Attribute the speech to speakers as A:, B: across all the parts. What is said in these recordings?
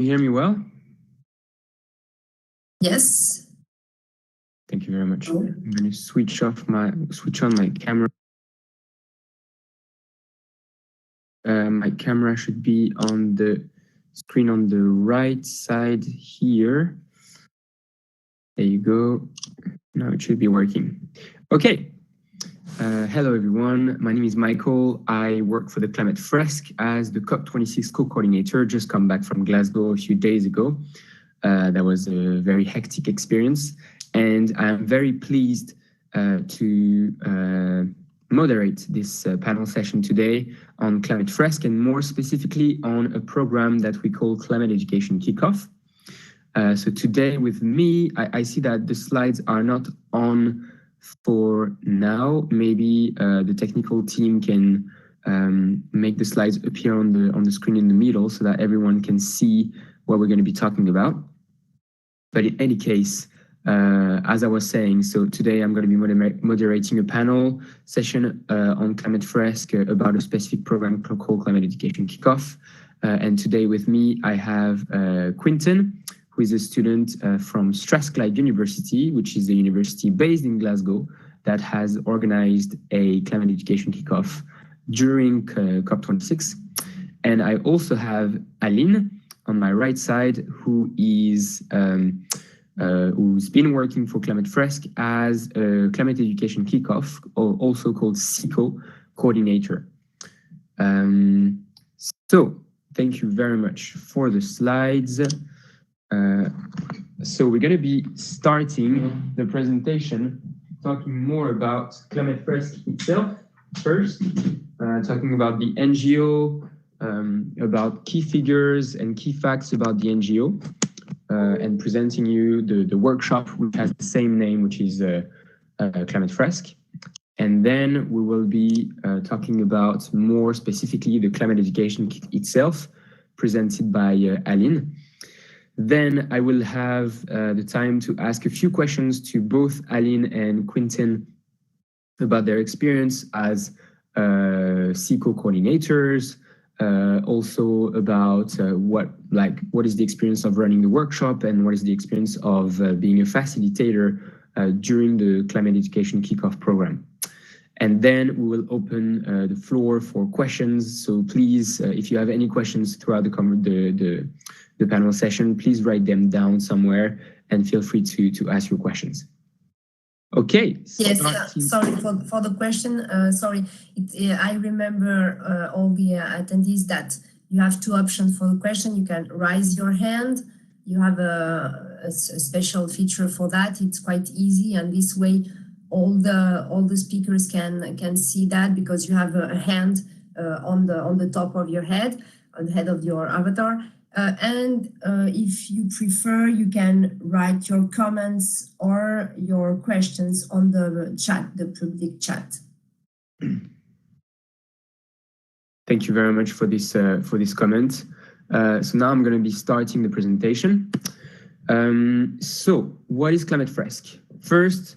A: You hear me well?
B: Yes.
A: Thank you very much. I'm going to switch on my camera. My camera should be on the screen on the right side here. There you go. Now it should be working. Okay. Hello, everyone. My name is Michael. I work for the Climate Fresk as the COP26 co-coordinator, just come back from Glasgow a few days ago. That was a very hectic experience. And I'm very pleased to moderate this panel session today on Climate Fresk, and more specifically on a program that we call Climate Education Kickoff. So today with me, I see that the slides are not on for now. Maybe the technical team can make the slides appear on the screen in the middle so that everyone can see what we're going to be talking about. But in any case, as I was saying, so today I'm going to be moderating a panel session on Climate Fresk about a specific program called Climate Education Kickoff. And today with me, I have Quinten, who is a student from Strathclyde University, which is a university based in Glasgow that has organized a Climate Education Kickoff during COP26. And I also have Aline on my right side, who is who's been working for Climate Fresk as a Climate Education Kickoff, or also called CICO coordinator. So thank you very much for the slides. So we're going to be starting the presentation talking more about Climate Fresk itself first, talking about the NGO, about key figures and key facts about the NGO, and presenting you the workshop, which has the same name, which is Climate Fresk. And then we will be talking about more specifically the climate education itself, presented by Aline. Then I will have the time to ask a few questions to both Aline and Quinten about their experience as CICO coordinators, also about what is the experience of running the workshop and what is the experience of being a facilitator during the Climate Education Kickoff program. And then we will open the floor for questions. So please, if you have any questions throughout the panel session, please write them down somewhere and feel free to ask your questions. Okay.
B: Yes, sorry for the question. Sorry, I remember all the attendees that you have two options for the question. You can raise your hand. You have a special feature for that. It's quite easy, and this way all the speakers can see that, because you have a hand on the top of your head, on the head of your avatar. And if you prefer, you can write your comments or your questions on the chat, the public chat.
A: Thank you very much for this comment. So now I'm going to be starting the presentation. So what is Climate Fresk? First,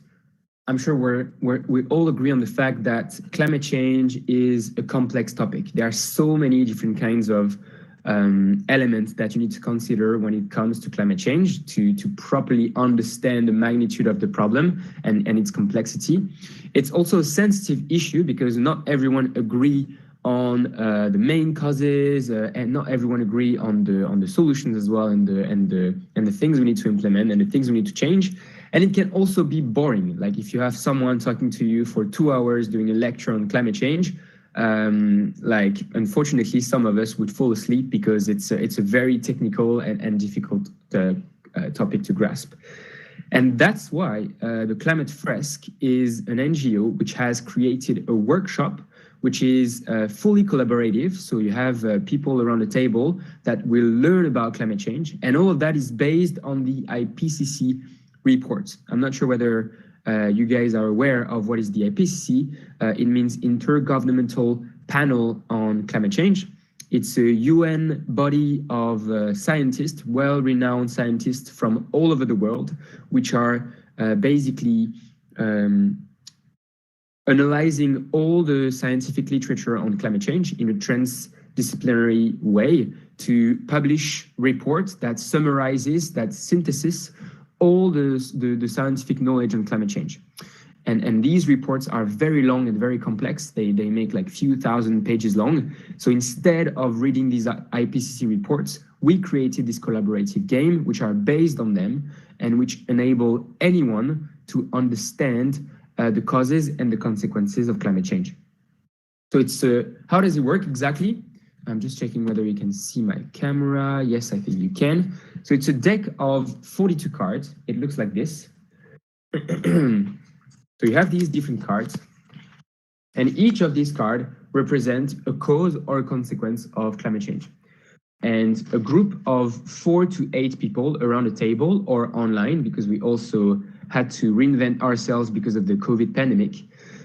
A: I'm sure we all agree on the fact that climate change is a complex topic. There are so many different kinds of elements that you need to consider when it comes to climate change to properly understand the magnitude of the problem and its complexity. It's also a sensitive issue because not everyone agree on the main causes, and not everyone agree on the solutions as well, and the things we need to implement and the things we need to change. And it can also be boring. Like if you have someone talking to you for 2 hours doing a lecture on climate change, like unfortunately some of us would fall asleep because it's a very technical and difficult topic to grasp. And that's why the Climate Fresk is an NGO which has created a workshop which is fully collaborative. So you have people around the table that will learn about climate change, and all of that is based on the IPCC report. I'm not sure whether you guys are aware of what is the IPCC. It means Intergovernmental Panel on Climate Change. It's a UN body of scientists, well-renowned scientists from all over the world, which are basically analyzing all the scientific literature on climate change in a transdisciplinary way to publish reports that summarizes, that synthesis all the scientific knowledge on climate change. And these reports are very long and very complex. They make like few thousand pages long. So instead of reading these IPCC reports, we created this collaborative game, which are based on them and which enable anyone to understand the causes and the consequences of climate change. So it's how does it work exactly? I'm just checking whether you can see my camera. Yes, I think you can. So it's a deck of 42 cards. It looks like this. So you have these different cards, and each of these cards represent a cause or a consequence of climate change. And a group of 4 to 8 people around a table or online, because we also had to reinvent ourselves because of the COVID pandemic.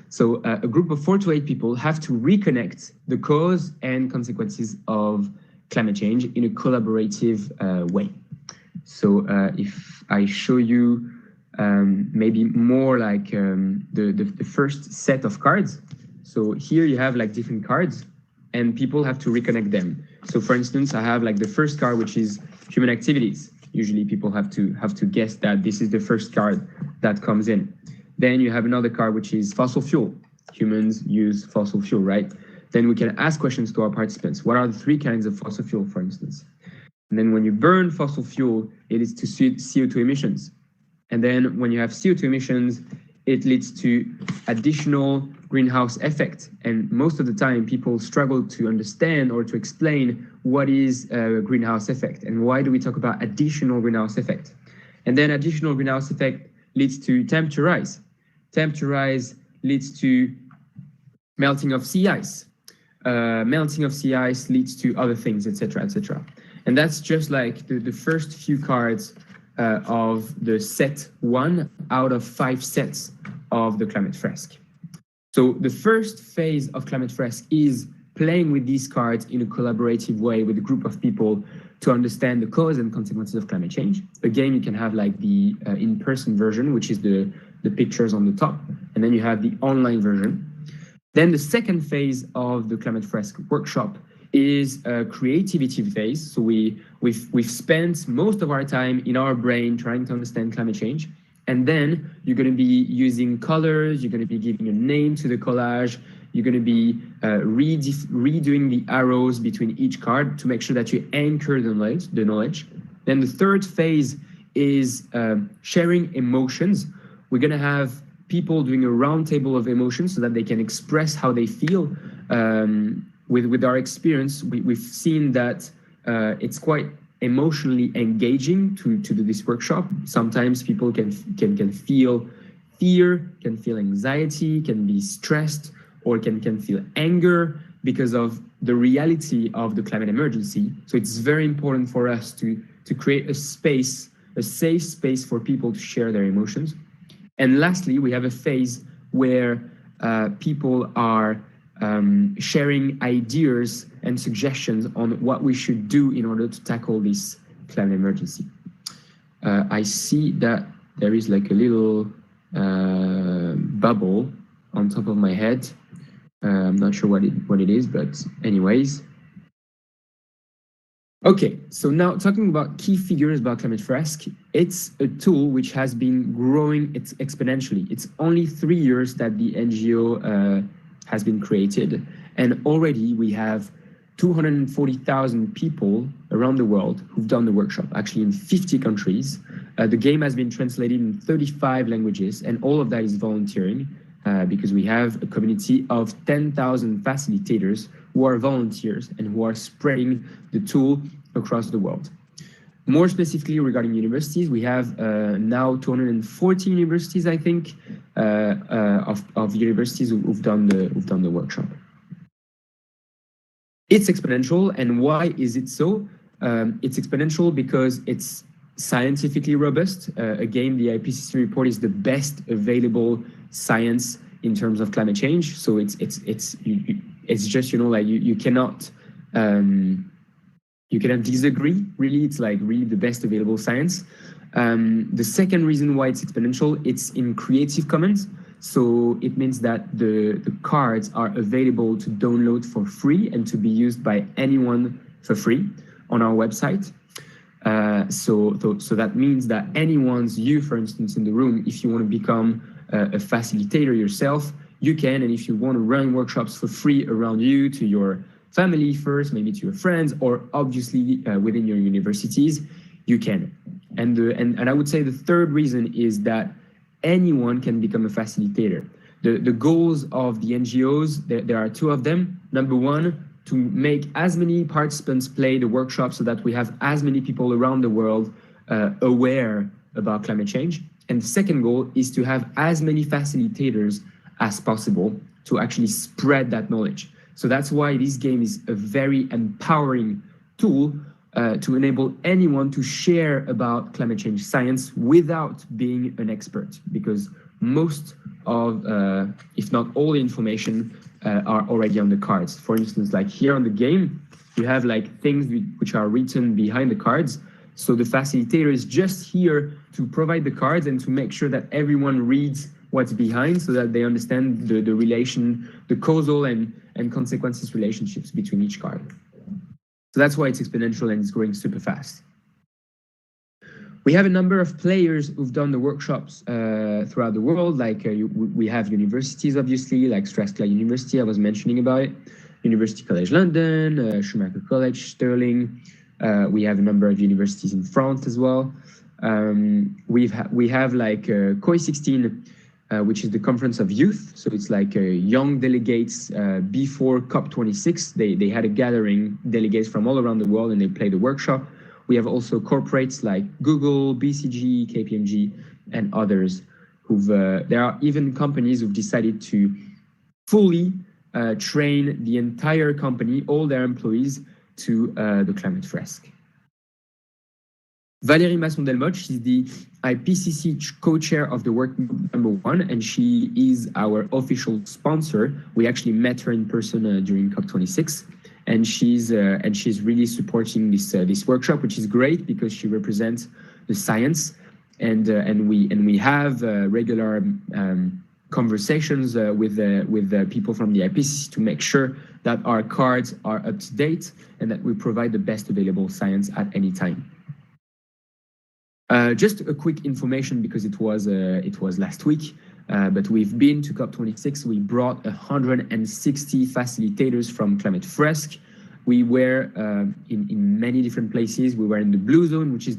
A: So a group of 4 to 8 people have to reconnect the cause and consequences of climate change in a collaborative way. So if I show you maybe more like the first set of cards. So here you have like different cards and people have to reconnect them. So for instance, I have like the first card, which is human activities. Usually people have to guess that this is the first card that comes in. Then you have another card, which is fossil fuel. Humans use fossil fuel, right? Then we can ask questions to our participants. What are the 3 kinds of fossil fuel, for instance? And then when you burn fossil fuel, it leads to CO2 emissions. And then when you have CO2 emissions, it leads to additional greenhouse effect. And most of the time, people struggle to understand or to explain what is a greenhouse effect and why do we talk about additional greenhouse effect. And then additional greenhouse effect leads to temperature rise. Temperature rise leads to melting of sea ice. Melting of sea ice leads to other things, etc., etc. And that's just like the first few cards of the set 1 out of 5 sets of the Climate Fresk. So the first phase of Climate Fresk is playing with these cards in a collaborative way with a group of people to understand the cause and consequences of climate change. Again, you can have like the in-person version, which is the pictures on the top, and then you have the online version. Then the second phase of the Climate Fresk workshop is a creativity phase. So we've spent most of our time in our brain trying to understand climate change. And then you're going to be using colors, you're going to be giving a name to the collage, you're going to be redoing the arrows between each card to make sure that you anchor the knowledge. Then the third phase is sharing emotions. We're going to have people doing a round table of emotions so that they can express how they feel. With our experience, we've seen that it's quite emotionally engaging to do this workshop. Sometimes people can feel fear, can feel anxiety, can be stressed, or can feel anger because of the reality of the climate emergency. So it's very important for us to create a space, a safe space for people to share their emotions. And lastly, we have a phase where people are sharing ideas and suggestions on what we should do in order to tackle this climate emergency. I see that there is like a little bubble on top of my head. I'm not sure what it is, but anyways. Okay, so now talking about key figures about Climate Fresk, it's a tool which has been growing exponentially. It's only 3 years that the NGO has been created, and already we have 240,000 people around the world who've done the workshop, actually in 50 countries. The game has been translated in 35 languages, and all of that is volunteering because we have a community of 10,000 facilitators who are volunteers and who are spreading the tool across the world. More specifically regarding universities, we have now 240 universities, I think, of universities who've done the workshop. It's exponential, and why is it so? It's exponential because it's scientifically robust. Again, the IPCC report is the best available science in terms of climate change. So it's just, you know, like you cannot disagree. Really, it's like really the best available science. The second reason why it's exponential, it's in Creative Commons. So it means that the cards are available to download for free and to be used by anyone for free. on our website. So that means that anyone's, you for instance in the room, if you want to become a facilitator yourself, you can. And if you want to run workshops for free around you, to your family first, maybe to your friends, or obviously within your universities, you can. And I would say the third reason is that anyone can become a facilitator. The goals of the NGOs, there are two of them. Number one, to make as many participants play the workshop so that we have as many people around the world aware about climate change. And the second goal is to have as many facilitators as possible to actually spread that knowledge. So that's why this game is a very empowering tool to enable anyone to share about climate change science without being an expert, because most of, if not all the information are already on the cards. For instance, like here on the game, you have like things which are written behind the cards. So the facilitator is just here to provide the cards and to make sure that everyone reads what's behind so that they understand the relation, the causal and consequences relationships between each card. So that's why it's exponential and it's growing super fast. We have a number of players who've done the workshops throughout the world. Like we have universities, obviously, like Strathclyde University, I was mentioning about it, University College London, Schumacher College, Stirling. We have a number of universities in France as well. We have like COI 16, which is the Conference of Youth. So it's like young delegates before COP26. They had a gathering, delegates from all around the world, and they played a workshop. We have also corporates like Google, BCG, KPMG, and others. There are even companies who've decided to fully train the entire company, all their employees, to the Climate Fresk. Valérie Masson-Delmotte, she's the IPCC co-chair of the work group number 1, and she is our official sponsor. We actually met her in person during COP26. And she's really supporting this workshop, which is great because she represents the science, and we have regular conversations with the people from the IPCC to make sure that our cards are up to date and that we provide the best available science at any time. Just a quick information because it was last week. But we've been to COP26. We brought 160 facilitators from Climate Fresk. We were in many different places. We were in the blue zone, which is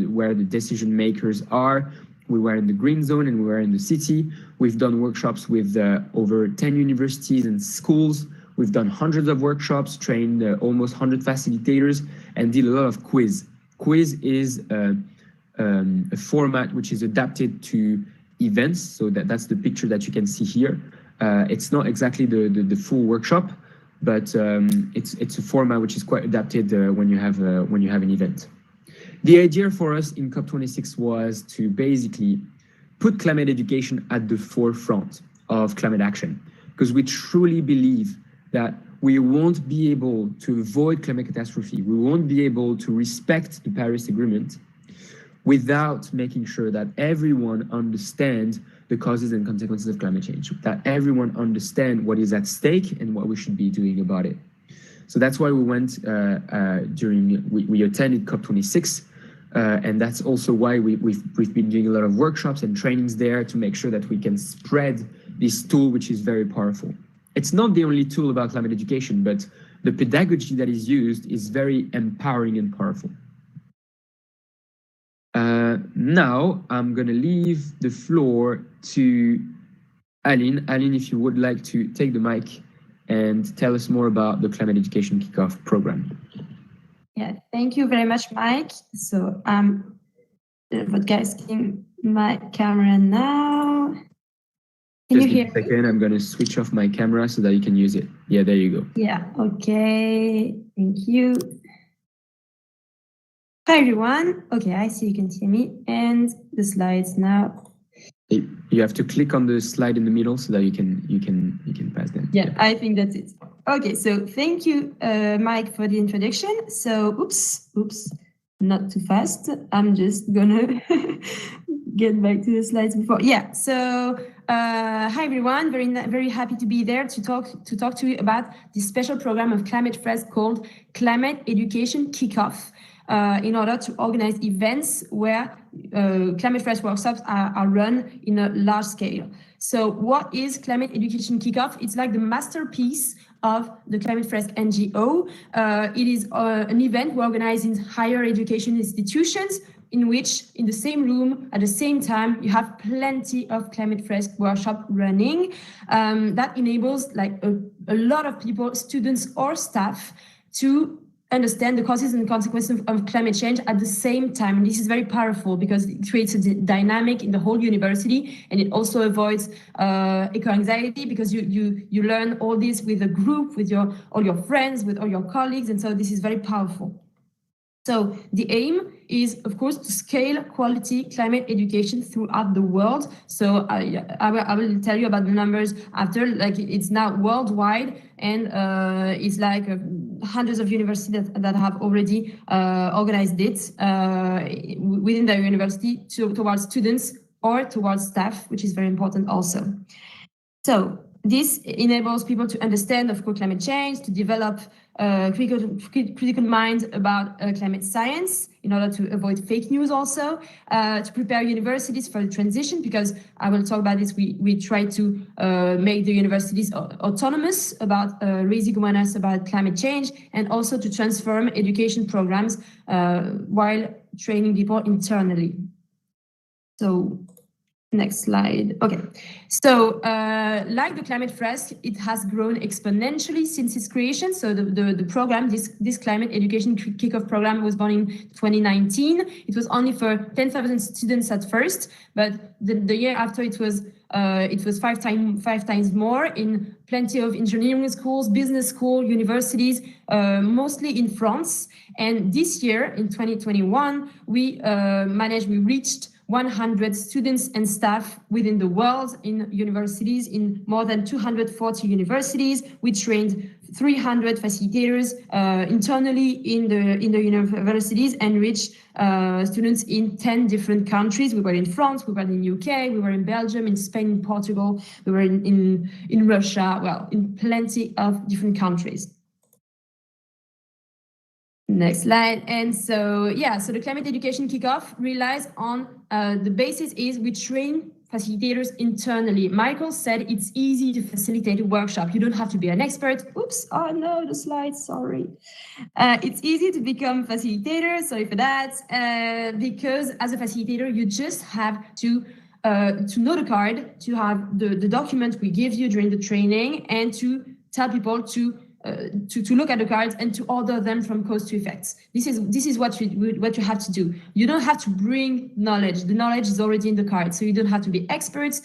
A: where the decision makers are. We were in the green zone, and we were in the city. We've done workshops with over 10 universities and schools. We've done hundreds of workshops, trained almost 100 facilitators, and did a lot of quiz. Quiz is a format which is adapted to events, so that's the picture that you can see here. It's not exactly the full workshop, but it's a format which is quite adapted when you have an event. The idea for us in COP26 was to basically put climate education at the forefront of climate action, because we truly believe that we won't be able to avoid climate catastrophe, we won't be able to respect the Paris Agreement without making sure that everyone understands the causes and consequences of climate change, that everyone understands what is at stake and what we should be doing about it. So that's why we went we attended COP26, and that's also why we've been doing a lot of workshops and trainings there to make sure that we can spread this tool, which is very powerful. It's not the only tool about climate education, but the pedagogy that is used is very empowering and powerful. Now I'm going to leave the floor to Aline. Aline, if you would like to take the mic and tell us more about the Climate Education Kickoff program.
C: Yeah, thank you very much, Mike. So I'm broadcasting my camera now. Can you hear me?
A: Just a second, I'm going to switch off my camera so that you can use it. Yeah, there you go.
C: Yeah, okay, thank you. Hi everyone. Okay, I see you can hear me, and the slides now.
A: You have to click on the slide in the middle so that you can pass them.
C: Yeah, I think that's it. Okay, so thank you, Mike, for the introduction. So, oops, not too fast. I'm just gonna get back to the slides before. Yeah, so hi everyone, very happy to be there to talk to you about this special program of Climate Fresk called Climate Education Kickoff, in order to organize events where Climate Fresk workshops are run in a large scale. So what is Climate Education Kickoff? It's like the masterpiece of the Climate Fresk NGO. It is an event we organize in higher education institutions, in which, in the same room, at the same time, you have plenty of Climate Fresk workshop running. That enables like a lot of people, students or staff, to understand the causes and consequences of climate change at the same time. And this is very powerful because it creates a dynamic in the whole university, and it also avoids eco-anxiety because you learn all this with a group, with all your friends, with all your colleagues, and so this is very powerful. So the aim is, of course, to scale quality climate education throughout the world. So I will tell you about the numbers after. Like, it's now worldwide, and it's like hundreds of universities that have already organized it within their university towards students or towards staff, which is very important also. So this enables people to understand, of course, climate change, to develop critical mind about climate science in order to avoid fake news also, to prepare universities for the transition, because I will talk about this, we try to make the universities autonomous about raising awareness about climate change, and also to transform education programs while training people internally. So next slide. Okay, so like the Climate Fresk, it has grown exponentially since its creation. So the program, this Climate Education Kickoff program, was born in 2019. It was only for 10,000 students at first, but the year after it was five times more in plenty of engineering schools, business schools, universities, mostly in France. And this year, in 2021, we reached 100 students and staff within the world in universities, in more than 240 universities. We trained 300 facilitators internally in the universities, and reached students in 10 different countries. We were in France, we were in UK, we were in Belgium, in Spain, in Portugal, we were in Russia, well, in plenty of different countries. Next slide. And so, yeah, so the Climate Education Kickoff relies on the basis is we train facilitators internally. Michael said it's easy to facilitate a workshop. You don't have to be an expert. Oops, oh no, the slide, sorry. It's easy to become facilitator, sorry for that, because as a facilitator, you just have to know the card, to have the document we give you during the training, and to tell people to look at the cards and to order them from cause to effects. This is what you have to do. You don't have to bring knowledge. The knowledge is already in the card, so you don't have to be experts.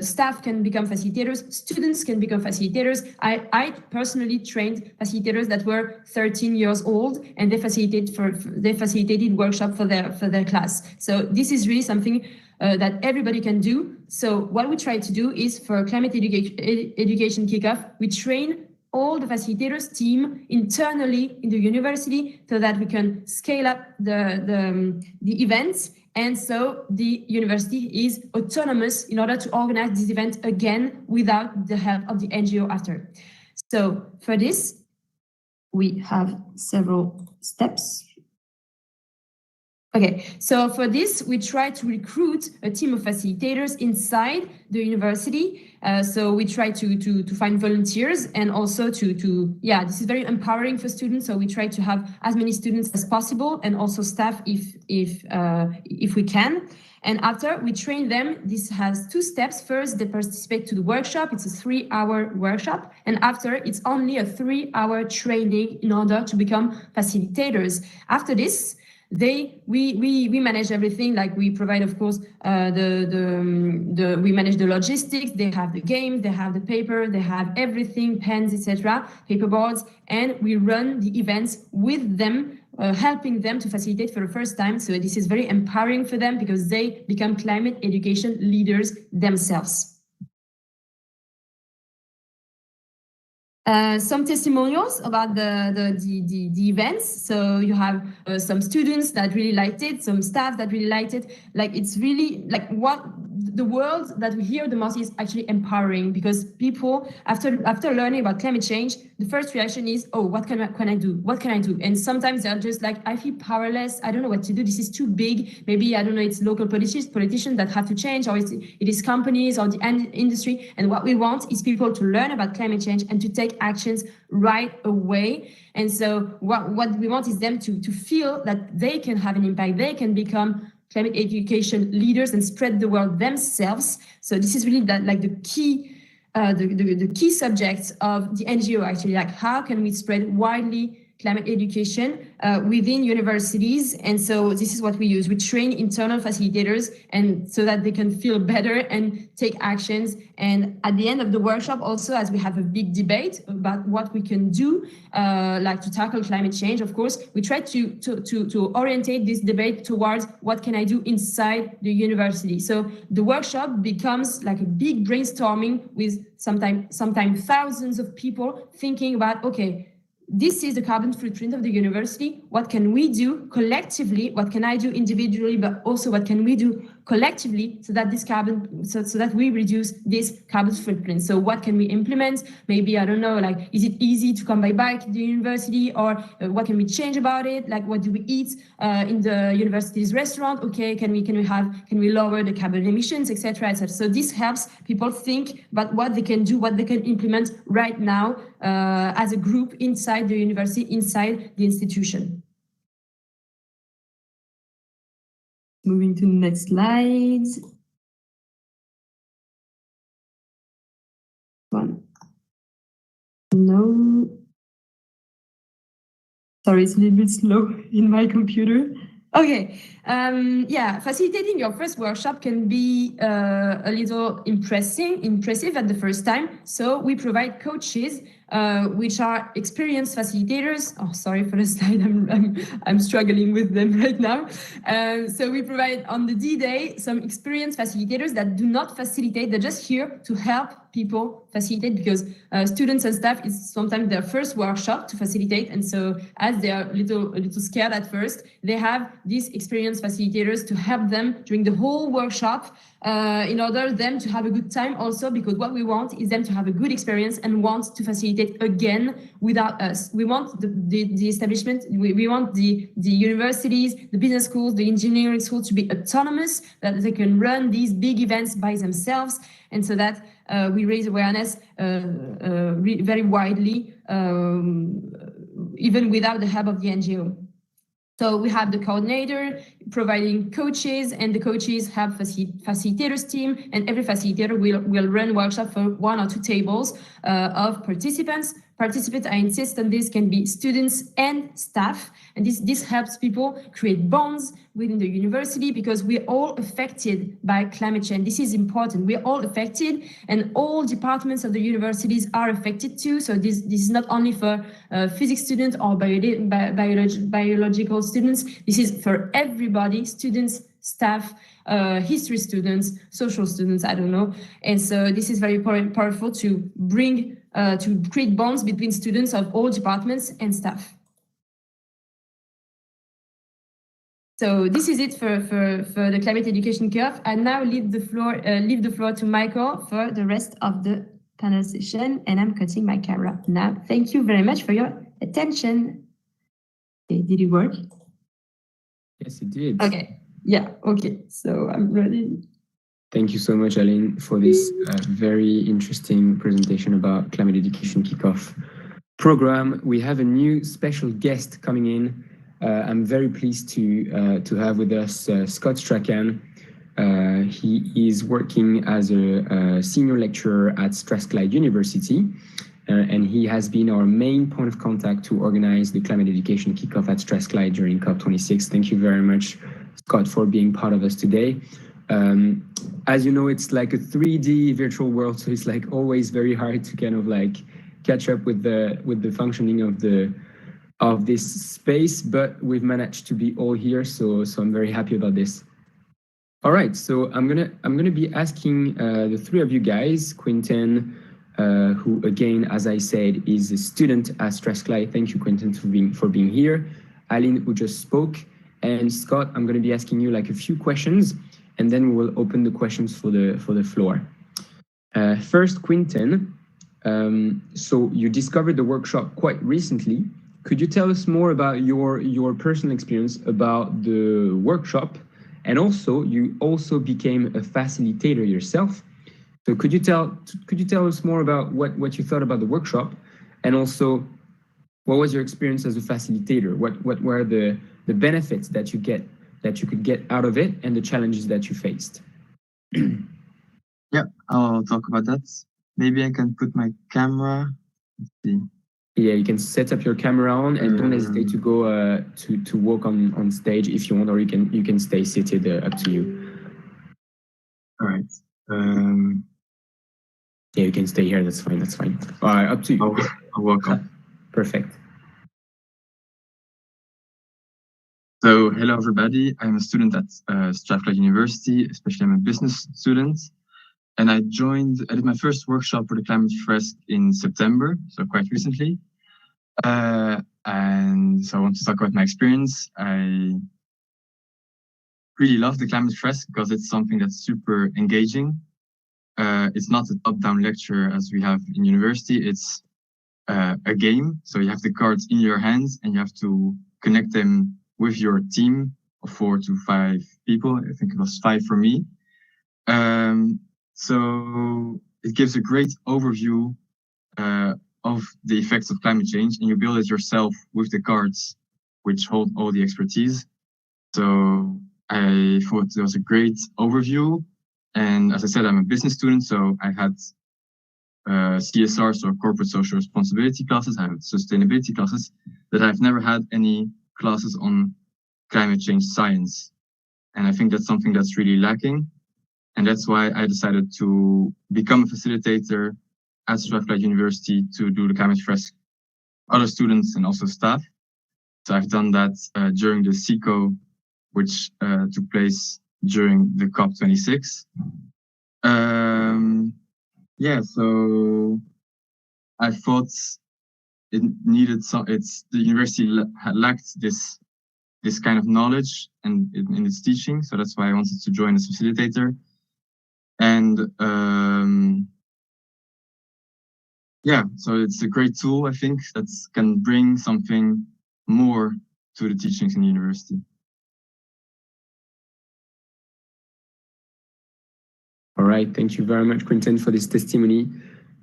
C: Staff can become facilitators. Students can become facilitators. I personally trained facilitators that were 13 years old, and they facilitated workshop for their class. So this is really something that everybody can do. So what we try to do is, for Climate Education Kickoff, we train all the facilitators team internally in the university so that we can scale up the events, and so the university is autonomous in order to organize this event again without the help of the NGO after. So for this, we have several steps. Okay, so for this, we try to recruit a team of facilitators inside the university. So we try to find volunteers, and also this is very empowering for students. So we try to have as many students as possible, and also staff if we can. And after we train them, this has two steps. First, they participate to the workshop. It's a 3-hour workshop. And after, it's only a 3-hour training in order to become facilitators. After this, we manage everything. Like, we provide, of course, we manage the logistics. They have the game, they have the paper, they have everything, pens, etc., paperboards, and we run the events with them, helping them to facilitate for the first time. So this is very empowering for them, because they become climate education leaders themselves. Some testimonials about the events. So you have some students that really liked it, some staff that really liked it. Like, it's really like what the word that we hear the most is actually empowering, because people, after learning about climate change, the first reaction is, oh, what can I do? What can I do? And sometimes they're just like, I feel powerless. I don't know what to do. This is too big. Maybe, I don't know, it's local politicians that have to change, or it is companies or the industry. And what we want is people to learn about climate change and to take actions right away. And so what we want is them to feel that they can have an impact. They can become climate education leaders and spread the word themselves. So this is really the key the key subjects of the NGO, actually, like how can we spread widely climate education within universities. And so this is what we use. We train internal facilitators, and so that they can feel better and take actions. And at the end of the workshop also, as we have a big debate about what we can do, like to tackle climate change, of course, we try to orientate this debate towards what can I do inside the university. So the workshop becomes like a big brainstorming with sometimes thousands of people thinking about, okay, this is the carbon footprint of the university. What can we do collectively? What can I do individually, but also what can we do collectively so that so that we reduce this carbon footprint? So what can we implement? Maybe, I don't know, like, is it easy to come by bike to the university, or what can we change about it? Like, what do we eat in the university's restaurant? Okay, can we lower the carbon emissions, etc., etc. So this helps people think about what they can do, what they can implement right now as a group inside the university, inside the institution. Moving to the next slide. One. No. Sorry, it's a little bit slow in my computer. Okay, yeah, facilitating your first workshop can be a little impressive at the first time. So we provide coaches, which are experienced facilitators. Oh, sorry for the slide, I'm struggling with them right now. So we provide on the D-Day some experienced facilitators that do not facilitate, they're just here to help people facilitate, because students and staff is sometimes their first workshop to facilitate, and so as they are a little scared at first, they have these experienced facilitators to help them during the whole workshop in order them to have a good time also, because what we want is them to have a good experience and want to facilitate again without us. We want the establishment, we want the universities, the business schools, the engineering schools to be autonomous, that they can run these big events by themselves, and so that we raise awareness very widely, even without the help of the NGO. So we have the coordinator providing coaches, and the coaches have facilitators team, and every facilitator will run workshop for 1 or 2 tables of participants. Participants, I insist on this, can be students and staff, and this helps people create bonds within the university, because we're all affected by climate change. This is important. We're all affected, and all departments of the universities are affected too. So this is not only for physics students or biological students. This is for everybody: students, staff, history students, social students, I don't know. And so this is very powerful to bring to create bonds between students of all departments and staff. So this is it for the climate education curve. I now leave the floor to Michael for the rest of the panel session, and I'm cutting my camera now. Thank you very much for your attention. Okay, did it work?
A: Yes, it did.
C: Okay. Yeah. Okay. So I'm ready.
A: Thank you so much, Aline, for this very interesting presentation about Climate Education Kickoff program. We have a new special guest coming in. I'm very pleased to have with us Scott STRACHAN. He is working as a senior lecturer at Strathclyde University, and he has been our main point of contact to organize the Climate Education Kickoff at Strathclyde during COP26. Thank you very much, Scott, for being part of us today. As you know, it's like a 3D virtual world, so it's like always very hard to kind of like catch up with the functioning of this space, but we've managed to be all here, so I'm very happy about this. All right, so I'm gonna be asking the 3 of you guys, Quinten, who again, as I said, is a student at Strathclyde. Thank you, Quinten, for being here. Aline, who just spoke, and Scott, I'm going to be asking you like a few questions, and then we will open the questions for the floor. First, Quinten. So you discovered the workshop quite recently. Could you tell us more about your personal experience about the workshop? And also, you also became a facilitator yourself. So could you tell us more about what you thought about the workshop, and also what was your experience as a facilitator? What were the benefits that you could get out of it, and the challenges that you faced?
D: Yeah, I'll talk about that. Maybe I can put my camera. Let's see.
A: Yeah, you can set up your camera on, and don't hesitate to go to walk on stage if you want, or you can stay seated. Up to you.
D: All right.
A: Yeah, you can stay here. That's fine. That's fine. All right, up to you.
D: I'll walk on.
A: Perfect.
D: So, hello everybody. I'm a student at Strathclyde University, especially I'm a business student. And I did my first workshop for the Climate Fresk in September, so quite recently. And so I want to talk about my experience. I really love the Climate Fresk because it's something that's super engaging. It's not a top-down lecture as we have in university. It's a game. So you have the cards in your hands and you have to connect them with your team of 4 to 5 people. I think it was 5 for me. So it gives a great overview of the effects of climate change, and you build it yourself with the cards, which hold all the expertise. So I thought it was a great overview. And as I said, I'm a business student, so I had CSR, so corporate social responsibility classes. I had sustainability classes, but I've never had any classes on climate change science. And I think that's something that's really lacking. And that's why I decided to become a facilitator at Strathclyde University to do the Climate Fresk, other students and also staff. So I've done that during the SICO, which took place during the COP26. Yeah, so I thought it needed the university lacked this kind of knowledge and in its teaching. So that's why I wanted to join as facilitator. And yeah, so it's a great tool, I think, that can bring something more to the teachings in the university.
A: All right, thank you very much, Quinten, for this testimony.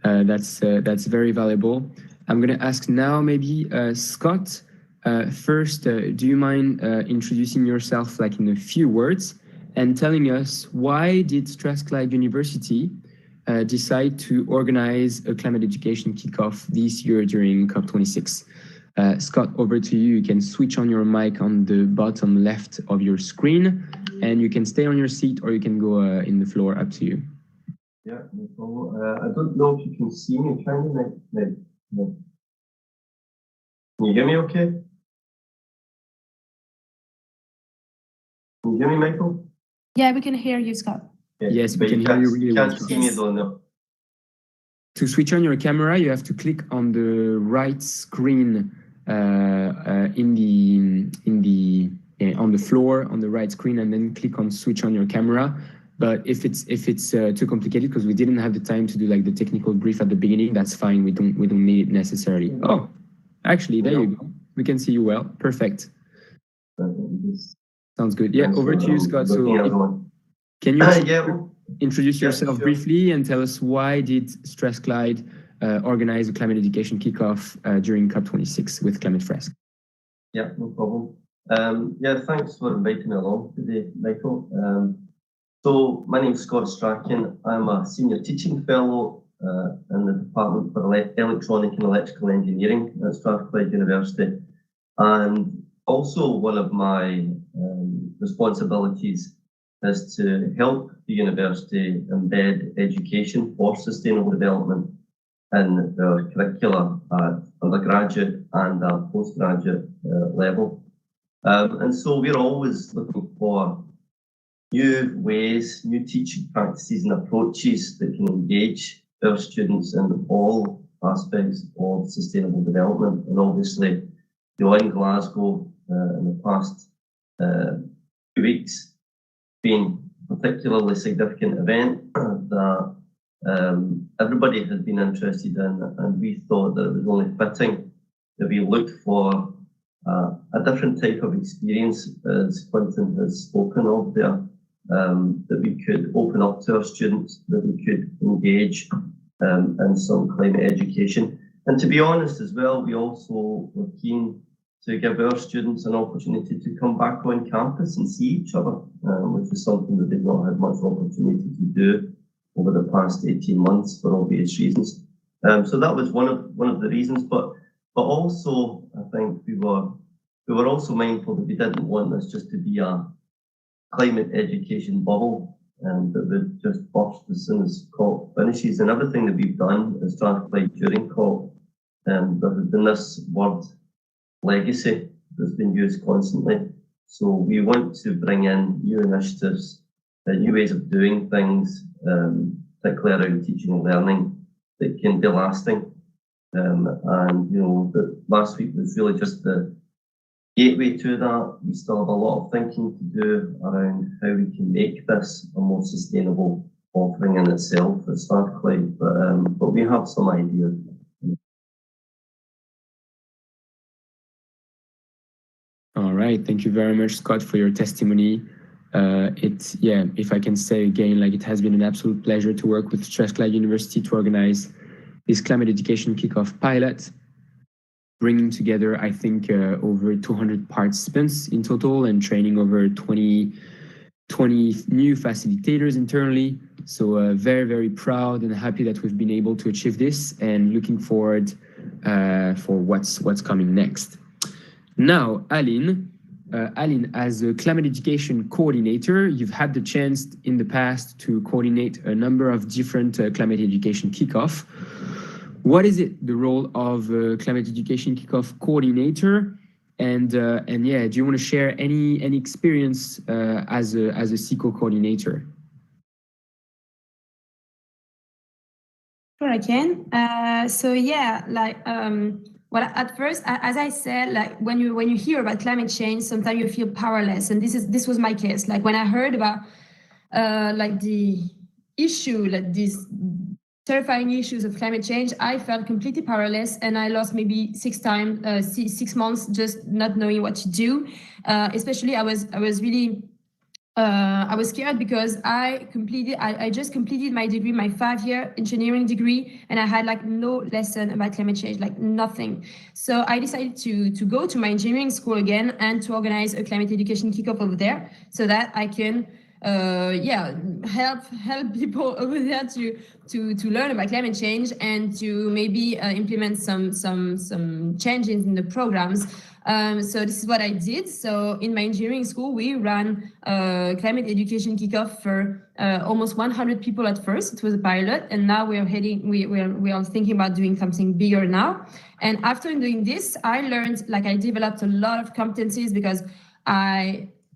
A: That's very valuable. I'm going to ask now, maybe Scott. First, do you mind introducing yourself, like in a few words, and telling us why did Strathclyde University decide to organize a climate education kickoff this year during COP26? Scott, over to you. You can switch on your mic on the bottom left of your screen, and you can stay on your seat or you can go in the floor, up to you.
E: Yeah, no problem. I don't know if you can see me. No. Can you hear me okay? Can you hear me, Michael?
C: Yeah, we can hear you, Scott.
E: Yeah,
A: Yes, we can hear you really well.
E: You can't see me though, no.
A: To switch on your camera, you have to click on the right screen on the floor on the right screen, and then click on switch on your camera. But if it's too complicated, because we didn't have the time to do like the technical brief at the beginning, that's fine. We don't need it necessarily. Oh, actually, there you go. We can see you well. Perfect. Sounds good. Yeah, over to you, Scott. So can you introduce yourself briefly and tell us why did Strathclyde organize a climate education kickoff during COP26 with Climate Fresk?
E: Yeah, no problem. Yeah, thanks for inviting me along today, Michael. So my name is Scott Strachan. I'm a senior teaching fellow in the Department for Electronic and Electrical Engineering at Strathclyde University. And also one of my responsibilities is to help the university embed education for sustainable development in their curricula at undergraduate and postgraduate level. And so we're always looking for new ways, new teaching practices and approaches that can engage our students in all aspects of sustainable development. And obviously, you're in Glasgow in the past 2 weeks, been particularly significant event that everybody had been interested in, and we thought that it was only fitting that we looked for a different type of experience, as Quinten has spoken of there, that we could open up to our students, that we could engage in some climate education. And to be honest as well, we also were keen to give our students an opportunity to come back on campus and see each other, which is something that they've not had much opportunity to do over the past 18 months for obvious reasons. So that was one of the reasons, but also I think we were also mindful that we didn't want this just to be a climate education bubble that would just burst as soon as COP finishes. And everything that we've done at Strathclyde during COP, there has been this word legacy that's been used constantly. So we want to bring in new initiatives, new ways of doing things, particularly around teaching and learning, that can be lasting. And you know, last week was really just the gateway to that. We still have a lot of thinking to do around how we can make this a more sustainable offering in itself at Strathclyde, but we have some ideas.
A: All right, thank you very much, Scott, for your testimony. If I can say again, like, it has been an absolute pleasure to work with Strathclyde University to organize this climate education kickoff pilot, bringing together, I think, over 200 participants in total and training over 20 new facilitators internally. So very, very proud and happy that we've been able to achieve this, and looking forward for what's coming next. Now, Aline, as a climate education coordinator, you've had the chance in the past to coordinate a number of different climate education kickoff. What is it, the role of climate education kickoff coordinator? And yeah, do you want to share any experience as a CECO coordinator?
C: Sure, I can. So yeah, like well, at first, as I said, like when you hear about climate change, sometimes you feel powerless, and this was my case. Like when I heard about like the issue, like these terrifying issues of climate change, I felt completely powerless, and I lost maybe 6 months just not knowing what to do. Especially, I was really. I was scared because I just completed my degree, my 5-year engineering degree, and I had like no lesson about climate change, like nothing. So I decided to go to my engineering school again and to organize a climate education kickoff over there, so that I can help people over there to learn about climate change and to maybe implement some changes in the programs. So this is what I did. So in my engineering school, we ran climate education kickoff for almost 100 people at first. It was a pilot, and now we are thinking about doing something bigger now. And after doing this, I learned, like, I developed a lot of competencies because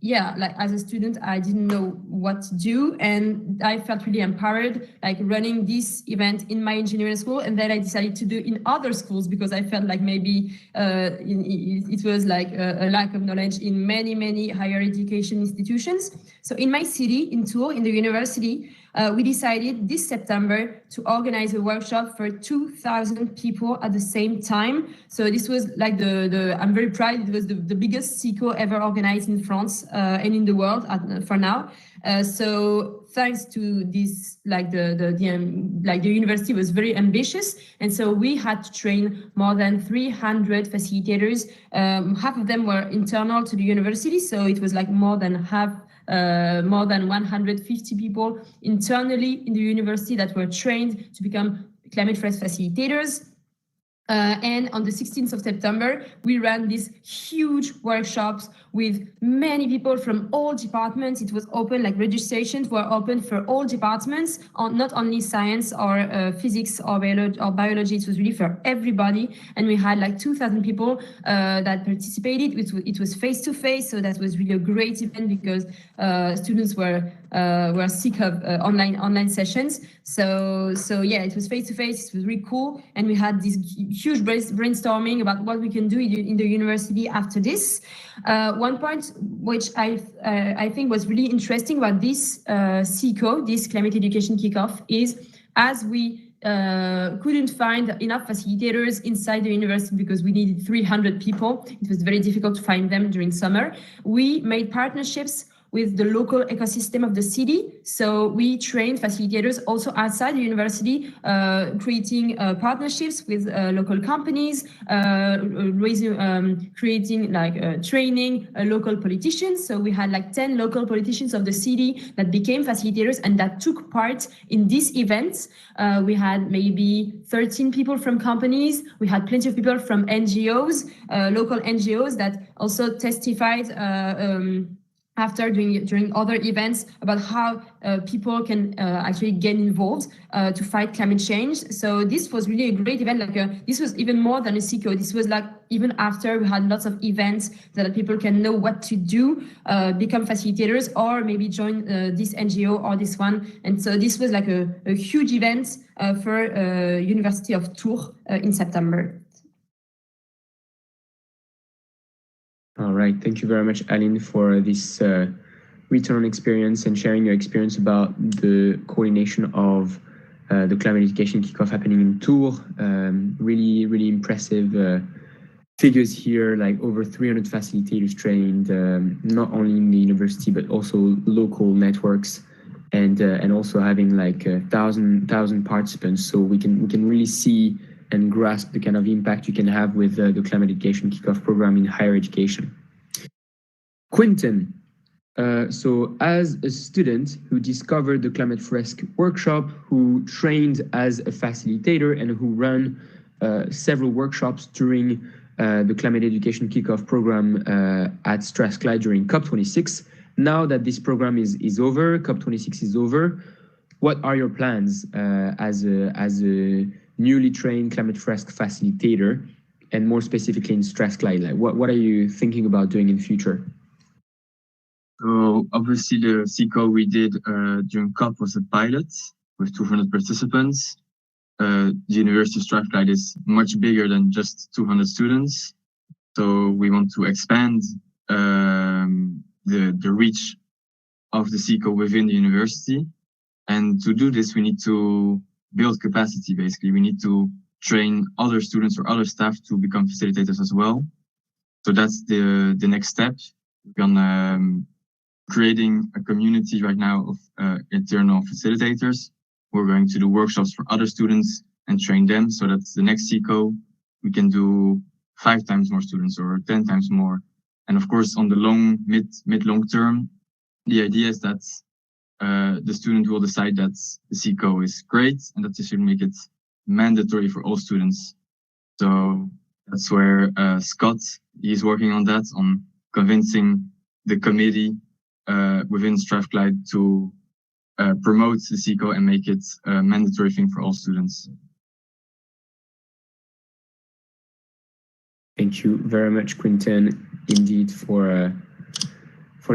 C: like as a student, I didn't know what to do, and I felt really empowered, like running this event in my engineering school, and then I decided to do in other schools because I felt like maybe it was like a lack of knowledge in many higher education institutions. So in my city, in Tours, in the university, we decided this September to organize a workshop for 2,000 people at the same time. So this was like I'm very proud. It was the biggest CECO ever organized in France and in the world for now. So thanks to this, like the university was very ambitious, and so we had to train more than 300 facilitators. Half of them were internal to the university, so it was like more than 150 people internally in the university that were trained to become Climate Fresk facilitators. And on the 16th of September, we ran these huge workshops with many people from all departments. It was open, like registrations were open for all departments, not only science or physics or biology. It was really for everybody. And we had like 2,000 people that participated. It was face-to-face, so that was really a great event because students were were sick of online sessions. So yeah, it was face to face. It was really cool, and we had this huge brainstorming about what we can do in the university after this. One point which I think was really interesting about this CECO, this Climate Education Kickoff, is as we couldn't find enough facilitators inside the university because we needed 300 people. It was very difficult to find them during summer. We made partnerships with the local ecosystem of the city. So we trained facilitators also outside the university, creating partnerships with local companies, creating training local politicians. So we had like 10 local politicians of the city that became facilitators and that took part in these events. We had maybe 13 people from companies. We had plenty of people from NGOs, local NGOs that also testified after during other events about how people can actually get involved to fight climate change. So this was really a great event. This was even more than a CECO. This was like even after we had lots of events that people can know what to do, become facilitators, or maybe join this NGO or this one. And so this was like a huge event for University of Tours in September.
A: All right, thank you very much, Aline, for this return experience and sharing your experience about the coordination of the Climate Education Kickoff happening in Tours. Really, really impressive figures here, like over 300 facilitators trained, not only in the university, but also local networks, and also having like 1,000 participants. So we can really see and grasp the kind of impact you can have with the Climate Education Kickoff program in higher education. Quinten, so as a student who discovered the Climate Fresk workshop, who trained as a facilitator and who ran several workshops during the Climate Education Kickoff program at Strathclyde during COP26, now that this program is over, COP26 is over, what are your plans as a newly trained Climate Fresk facilitator, and more specifically in Strathclyde? Like, what are you thinking about doing in future?
D: So obviously the CECO we did during COP was a pilot with 200 participants. The University of Strathclyde is much bigger than just 200 students. So we want to expand the reach of the CECO within the university. And to do this, we need to build capacity, basically. We need to train other students or other staff to become facilitators as well. So that's the next step. We're creating a community right now of internal facilitators. We're going to do workshops for other students and train them, so that the next CECO we can do 5 times more students or 10 times more. And of course, on the mid-long term, the idea is that the student will decide that the CECO is great and that they should make it mandatory for all students. So that's where Scott is working on that, on convincing the committee within Strathclyde to promote the CECO and make it a mandatory thing for all students.
A: Thank you very much, Quinten, indeed, for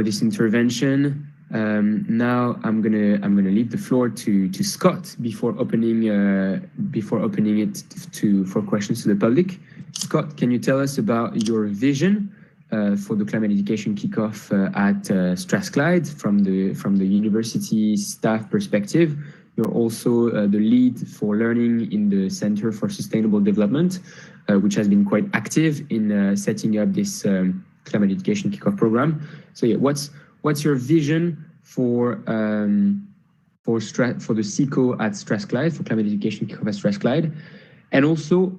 A: this intervention. Now I'm gonna leave the floor to Scott before opening it for questions to the public. Scott, can you tell us about your vision for the Climate Education Kickoff at Strathclyde from the university staff perspective? You're also the lead for learning in the Center for Sustainable Development, which has been quite active in setting up this Climate Education Kickoff program. So yeah, what's your vision for the CECO at Strathclyde, for Climate Education Kickoff at Strathclyde? And also,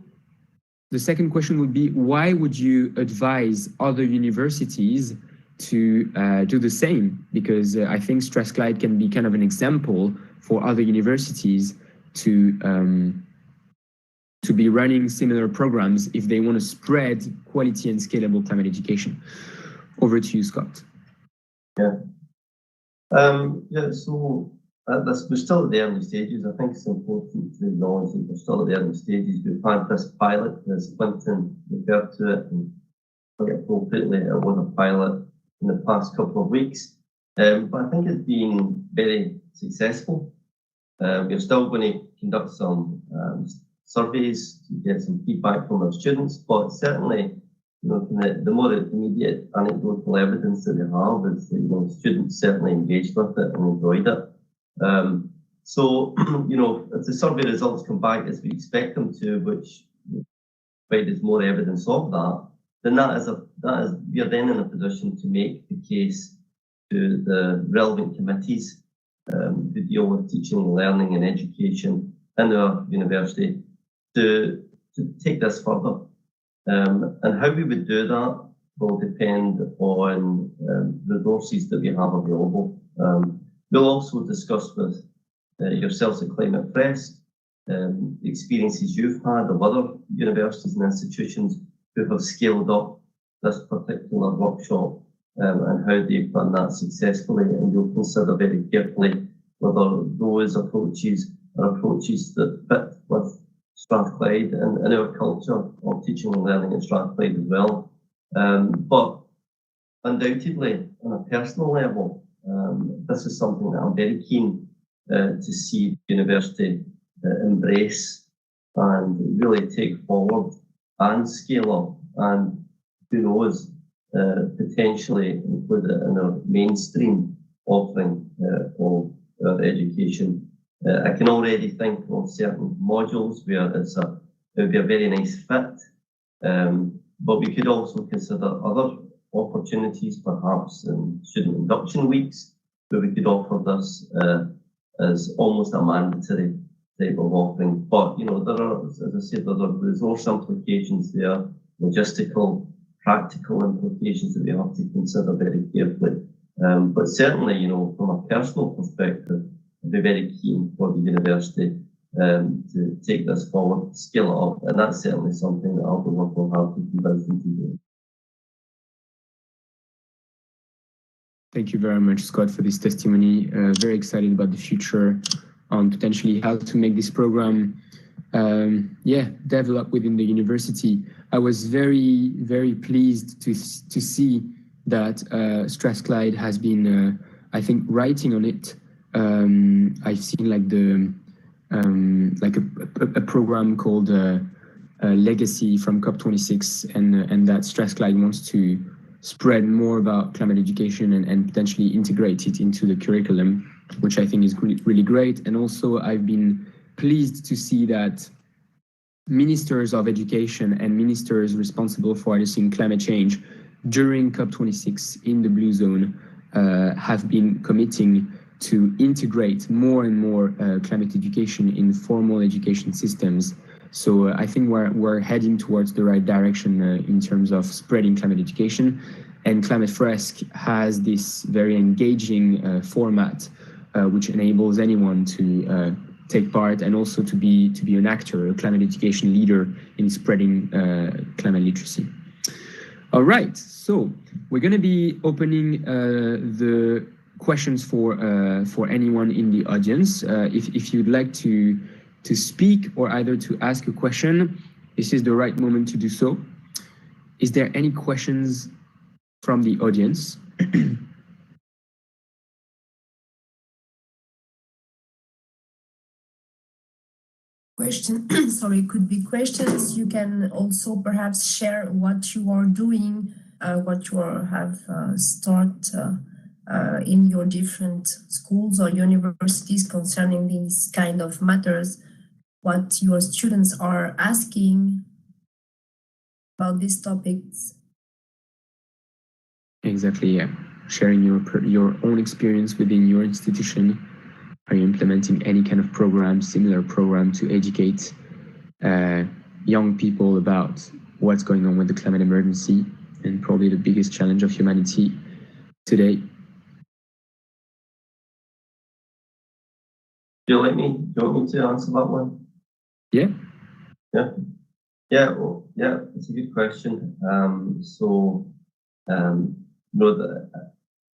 A: the second question would be, why would you advise other universities to do the same? Because I think Strathclyde can be kind of an example for other universities to be running similar programs if they want to spread quality and scalable climate education. Over to you, Scott.
E: Yeah. So we're still at the early stages. I think it's important to acknowledge that we're still at the early stages. We've had this pilot, as Quinten referred to it, and quite appropriately, it was a pilot in the past couple of weeks. But I think it's been very successful. We're still going to conduct some surveys to get some feedback from our students, but certainly, the more immediate anecdotal evidence that we have is that students certainly engaged with it and enjoyed it. So, if the survey results come back as we expect them to, which provides more evidence of that, then we are then in a position to make the case to the relevant committees who deal with teaching, learning and education in our university to take this further. And how we would do that will depend on resources that we have available. We'll also discuss with yourselves at Climate Fresk the experiences you've had of other universities and institutions who have scaled up this particular workshop and how they've done that successfully. And you'll consider very carefully whether those approaches are approaches that fit with Strathclyde and our culture of teaching and learning at Strathclyde as well. But undoubtedly, on a personal level, this is something that I'm very keen to see the university embrace and really take forward and scale up, and who knows, potentially include it in our mainstream offering of our education. I can already think of certain modules where it would be a very nice fit, but we could also consider other opportunities, perhaps in student induction weeks, where we could offer this as almost a mandatory type of offering. But there are, as I said, there are resource implications there, logistical, practical implications that we have to consider very carefully. But certainly, from a personal perspective, I'd be very keen for the university to take this forward, scale it up, and that's certainly something that I'll be working hard to convince them to do.
A: Thank you very much, Scott, for this testimony. Very excited about the future on potentially how to make this program develop within the university. I was very, very pleased to see that Strathclyde has been, I think, writing on it. I've seen a program called Legacy from COP26, and that Strathclyde wants to spread more about climate education and potentially integrate it into the curriculum, which I think is really great. And also, I've been pleased to see that ministers of education and ministers responsible for addressing climate change during COP26 in the Blue Zone have been committing to integrate more and more climate education in formal education systems. So I think we're heading towards the right direction in terms of spreading climate education. And Climate Fresk has this very engaging format, which enables anyone to take part and also to be an actor, a climate education leader in spreading climate literacy. All right, so we're going to be opening the questions for anyone in the audience. If you'd like to speak or either to ask a question, this is the right moment to do so. Is there any questions from the audience?
B: Sorry, could be questions. You can also perhaps share what you are doing, what you have started in your different schools or universities concerning these kind of matters, what your students are asking about these topics.
A: Exactly, yeah. Sharing your own experience within your institution. Are you implementing any kind of program, similar program to educate young people about what's going on with the climate emergency and probably the biggest challenge of humanity today?
E: Do you want me to answer that one?
A: Yeah.
E: Yeah, it's a good question.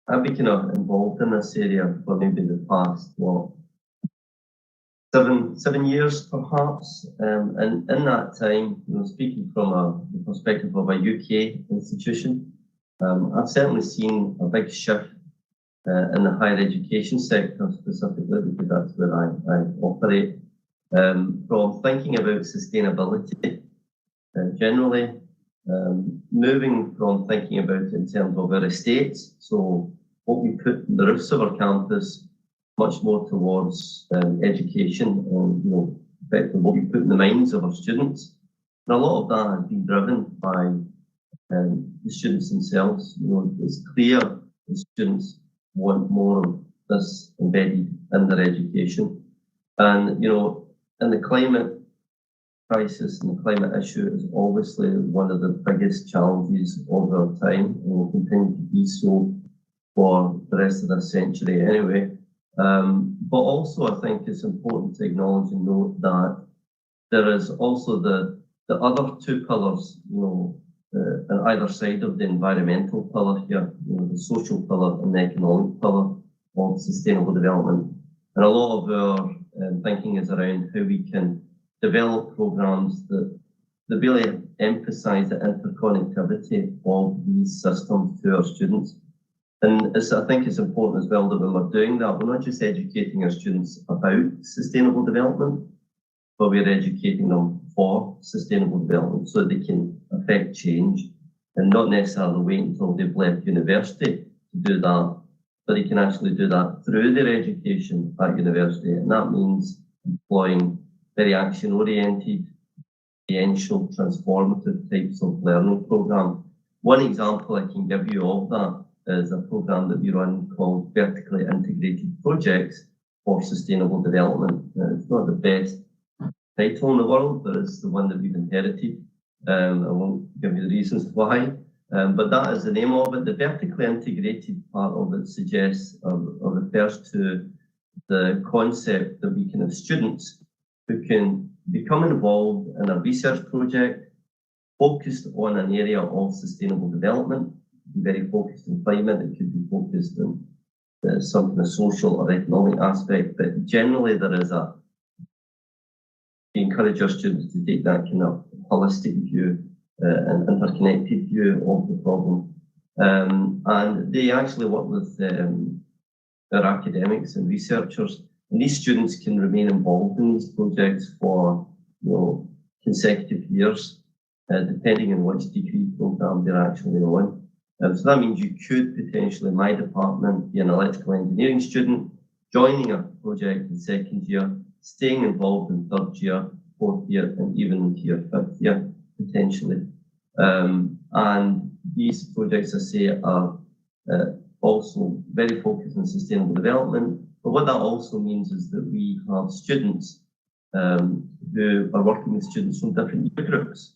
E: I've been kind of involved in this area for maybe the past, 7 years perhaps. And in that time, speaking from the perspective of a UK institution, I've certainly seen a big shift in the higher education sector specifically, because that's where I operate. From thinking about sustainability generally, moving from thinking about it in terms of our estates, so what we put in the roofs of our campus, much more towards education and effectively what we put in the minds of our students. And a lot of that has been driven by the students themselves. It's clear the students want more of this embedded in their education. And in the climate crisis and the climate issue is obviously one of the biggest challenges of our time, and will continue to be so for the rest of this century anyway. But also I think it's important to acknowledge and note that there is also the other two pillars, on either side of the environmental pillar here, the social pillar and the economic pillar of sustainable development. And a lot of our thinking is around how we can develop programs that really emphasize the interconnectivity of these systems to our students. And I think it's important as well that when we're doing that, we're not just educating our students about sustainable development, but we're educating them for sustainable development so that they can affect change and not necessarily wait until they've left university to do that, but they can actually do that through their education at university. And that means employing very action-oriented, experiential, transformative types of learning program. One example I can give you of that is a program that we run called Vertically Integrated Projects for Sustainable Development. It's not the best title in the world, but it's the one that we've inherited. I won't give you the reasons why, but that is the name of it. The vertically integrated part of it suggests or refers to the concept that we can have students who can become involved in a research project focused on an area of sustainable development. It could be very focused on climate, it could be focused on some kind of social or economic aspect, but generally there is we encourage our students to take that kind of holistic view and interconnected view of the problem. And they actually work with their academics and researchers, and these students can remain involved in these projects for consecutive years, depending on which degree program they're actually on. So that means you could potentially, in my department, be an electrical engineering student, joining a project in second year, staying involved in third year, fourth year, and even into your fifth year, potentially. And these projects, I say, are also very focused on sustainable development. But what that also means is that we have students who are working with students from different year groups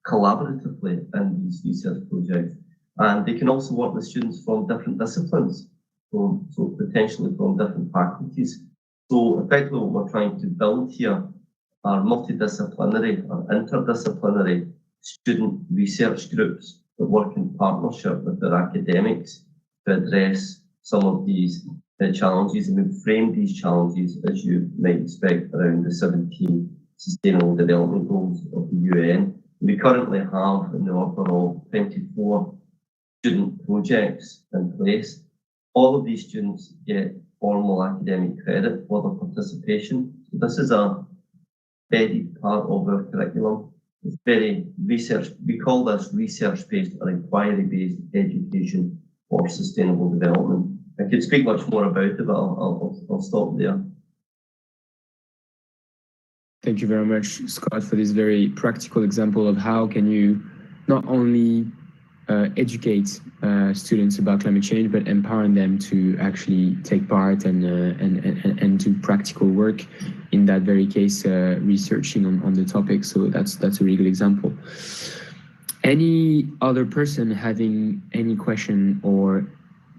E: collaboratively in these research projects. And they can also work with students from different disciplines, so potentially from different faculties. So effectively what we're trying to build here are multidisciplinary or interdisciplinary student research groups that work in partnership with their academics to address some of these challenges, and we've framed these challenges, as you might expect, around the 17 Sustainable Development Goals of the UN. We currently have in the order of 24 student projects in place. All of these students get formal academic credit for their participation. So this is a embedded part of our curriculum. It's very research, we call this research-based or inquiry-based education for sustainable development. I could speak much more about it, but I'll stop there.
A: Thank you very much, Scott, for this very practical example of how can you not only educate students about climate change, but empowering them to actually take part and do practical work, in that very case, researching on the topic. So that's a really good example. Any other person having any question or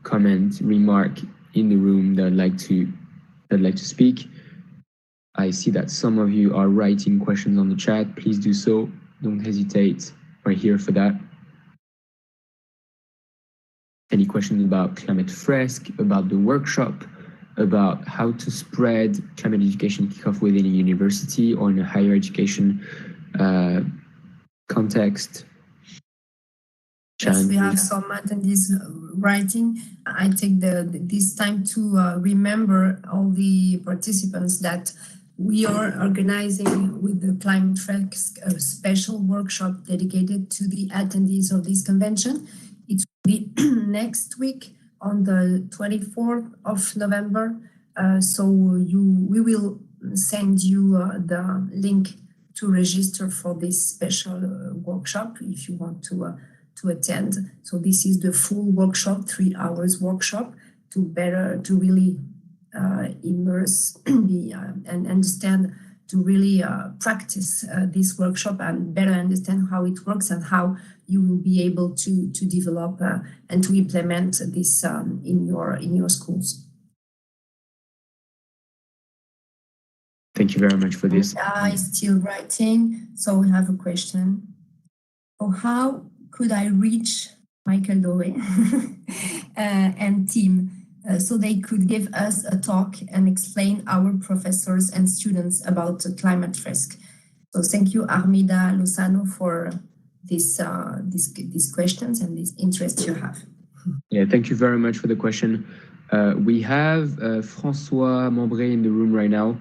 A: comment, remark in the room that'd like to speak? I see that some of you are writing questions on the chat. Please do so. Don't hesitate. We're here for that. Any questions about Climate Fresk, about the workshop, about how to spread climate education kickoff within a university or in a higher education context?
B: Yes, we have some attendees writing. I take this time to remember all the participants that we are organizing with the Climate Fresk a special workshop dedicated to the attendees of this convention. It will be next week on the 24th of November. We will send you the link to register for this special workshop if you want to attend. So this is the full workshop, 3 hours workshop to really immerse and understand, to really practice this workshop and better understand how it works and how you will be able to develop and to implement this in your schools.
A: Thank you very much for this.
B: I'm still writing, so we have a question. So how could I reach Michaël DORE and team so they could give us a talk and explain our professors and students about Climate Fresk? So thank you, Armida Lozano, for these questions and this interest you have.
A: Yeah, thank you very much for the question. We have François MEMBRE in the room right now.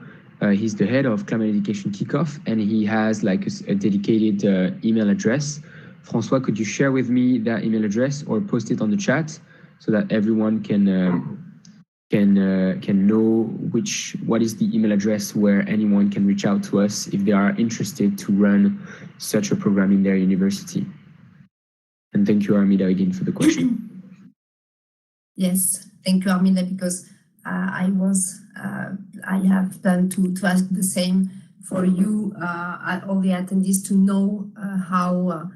A: He's the head of Climate Education Kickoff, and he has like a dedicated email address. François, could you share with me that email address or post it on the chat so that everyone can know what is the email address where anyone can reach out to us if they are interested to run such a program in their university? And thank you, Armida, again for the question.
B: Yes, thank you, Armida, because I have planned to ask the same for you, all the attendees, to know how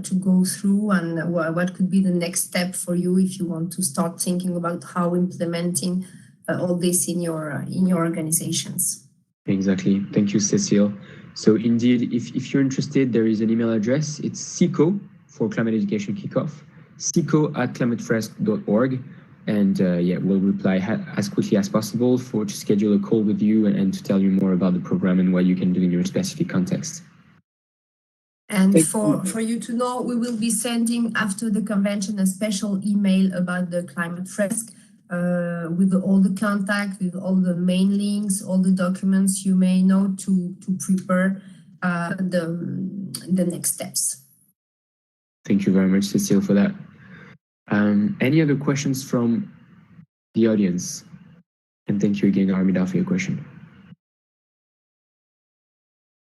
B: to go through and what could be the next step for you if you want to start thinking about how implementing all this in your organizations.
A: Exactly. Thank you, Cécile. So indeed, if you're interested, there is an email address. It's CICO for Climate Education Kickoff, cico@climatefresk.org. And we'll reply as quickly as possible to schedule a call with you and to tell you more about the program and what you can do in your specific context.
B: And for you to know, we will be sending after the convention a special email about the Climate Fresk with all the contact, with all the main links, all the documents you may know to prepare the next steps.
A: Thank you very much, Cécile, for that. Any other questions from the audience? And thank you again, Armida, for your question.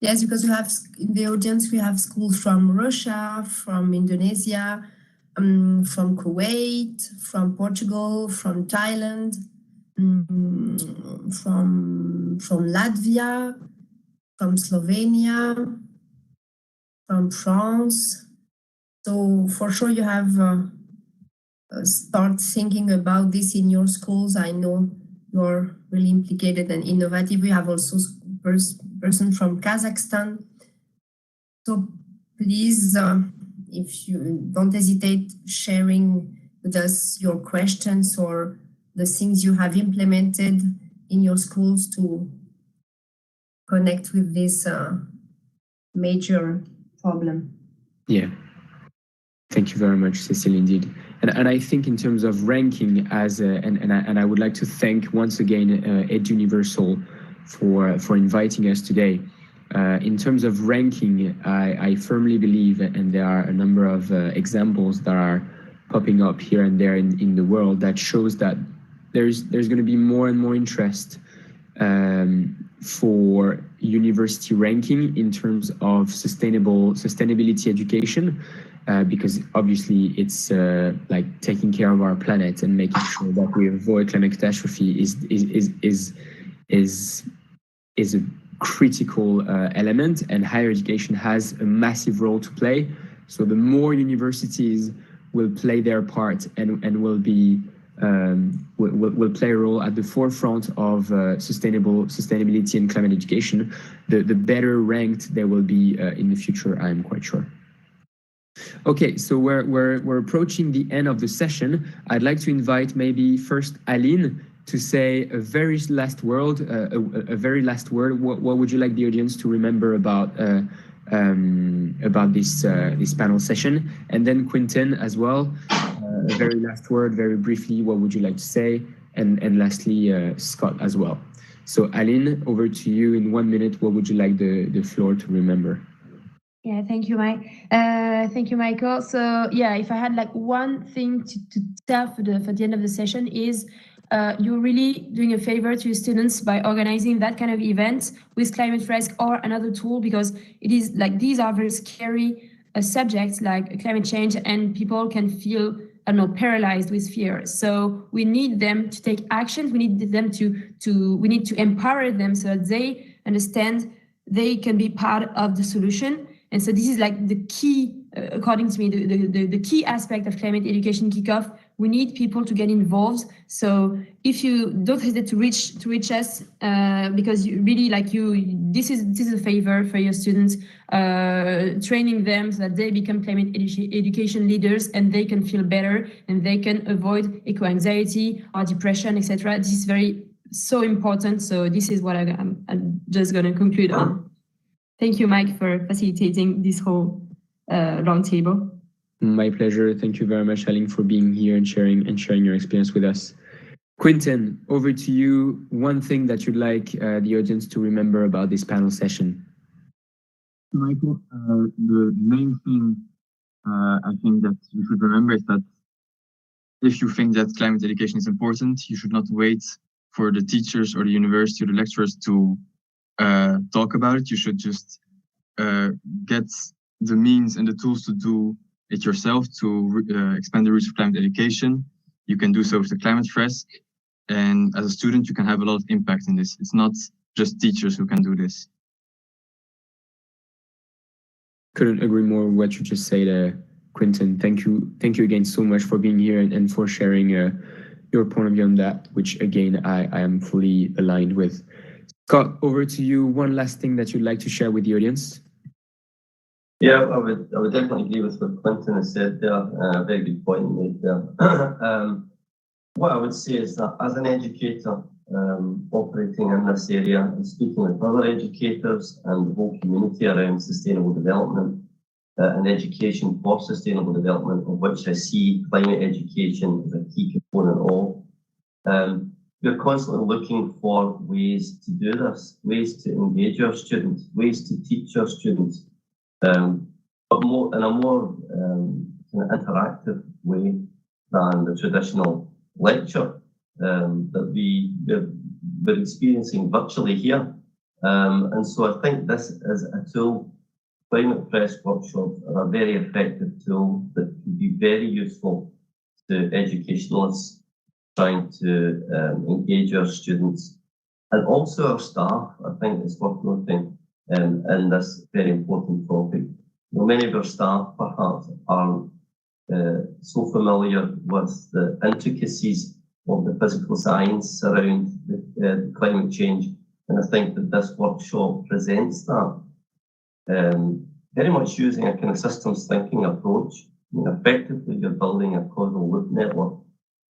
B: Yes, because we have in the audience, we have schools from Russia, from Indonesia, from Kuwait, from Portugal, from Thailand, from Latvia, from Slovenia, from France. So for sure you have start thinking about this in your schools. I know you're really implicated and innovative. We have also person from Kazakhstan. So please, if you don't hesitate sharing with us your questions or the things you have implemented in your schools to connect with this major problem.
A: Yeah. Thank you very much, Cécile, indeed. And I think in terms of ranking, and I would like to thank once again Eduniversal for inviting us today. In terms of ranking, I firmly believe, and there are a number of examples that are popping up here and there in the world that shows that there's going to be more and more interest for university ranking in terms of sustainability education. Because obviously it's like taking care of our planet and making sure that we avoid climate catastrophe is a critical element, and higher education has a massive role to play. So the more universities will play their part and will play a role at the forefront of sustainability and climate education, the better ranked they will be in the future, I am quite sure. Okay, so we're approaching the end of the session. I'd like to invite maybe first Aline to say a very last word. What would you like the audience to remember about about this panel session. And then Quinten as well, a very last word, very briefly, what would you like to say? And lastly, Scott as well. So Aline, over to you in 1 minute. What would you like the floor to remember?
C: Yeah, thank you, Mike. Thank you, Michael. So yeah, if I had like one thing to tell for the end of the session is you're really doing a favor to your students by organizing that kind of event with Climate Fresk or another tool, because it is like these are very scary subjects like climate change, and people can feel, I don't know, paralyzed with fear. So we need them to take actions. We need them we need to empower them so that they understand they can be part of the solution. And so this is like the key, according to me, the key aspect of climate education kickoff. We need people to get involved. So if you don't hesitate to reach us, because you really this is a favor for your students, training them so that they become climate education leaders and they can feel better and they can avoid eco-anxiety or depression, etc. This is so important. So this is what I'm just going to conclude on. Thank you, Mike, for facilitating this whole roundtable.
A: My pleasure. Thank you very much, Aline, for being here and sharing your experience with us. Quinten, over to you. One thing that you'd like the audience to remember about this panel session.
D: Michael, the main thing I think that you should remember is that if you think that climate education is important, you should not wait for the teachers or the university or the lecturers to talk about it. You should just get the means and the tools to do it yourself, to expand the reach of climate education. You can do so with the Climate Fresk, and as a student you can have a lot of impact in this. It's not just teachers who can do this.
A: Couldn't agree more with what you just said, Quinten. Thank you again so much for being here and for sharing your point of view on that, which again I am fully aligned with. Scott, over to you. One last thing that you'd like to share with the audience.
E: Yeah, I would definitely agree with what Quinten has said there. A very good point made there. What I would say is that as an educator operating in this area and speaking with other educators and the whole community around sustainable development and education for sustainable development, of which I see climate education as a key component of, we're constantly looking for ways to do this, ways to engage our students, ways to teach our students, but in a more interactive way than the traditional lecture that we're experiencing virtually here. And so I think this is a tool. Climate Fresk workshops are a very effective tool that can be very useful to educationalists trying to engage our students and also our staff. I think it's worth noting in this very important topic. Many of our staff perhaps aren't so familiar with the intricacies of the physical science around the climate change, and I think that this workshop presents that. Very much using a kind of systems thinking approach. Effectively, you're building a causal loop network.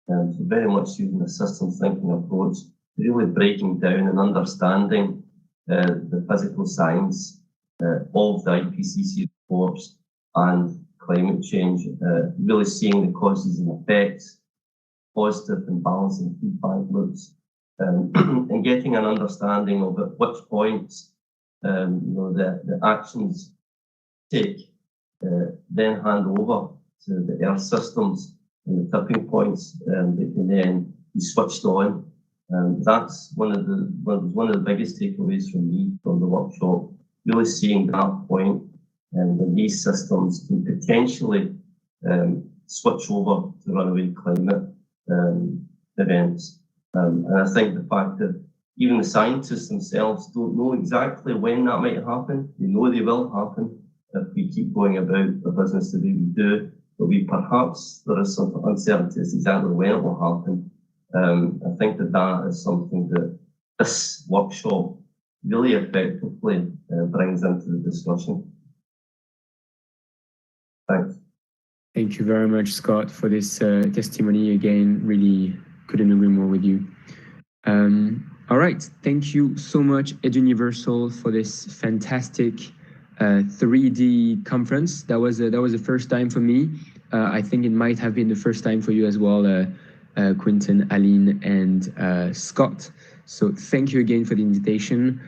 E: So very much using a systems thinking approach, really breaking down and understanding the physical science of the IPCC reports and climate change, really seeing the causes and effects, positive and balancing feedback loops, and getting an understanding of at which points the actions take, then hand over to the earth systems and the tipping points that can then be switched on. That's one of the biggest takeaways from me from the workshop, really seeing that point when these systems can potentially switch over to runaway climate events. And I think the fact that even the scientists themselves don't know exactly when that might happen. They know they will happen if we keep going about the business the way we do, but there is some uncertainty as exactly when it will happen. I think that is something that this workshop really effectively brings into the discussion. Thanks.
A: Thank you very much, Scott, for this testimony. Again, really couldn't agree more with you. All right, thank you so much, Eduniversal, for this fantastic 3D conference. That was the first time for me. I think it might have been the first time for you as well, Quinten, Aline, and Scott. So thank you again for the invitation.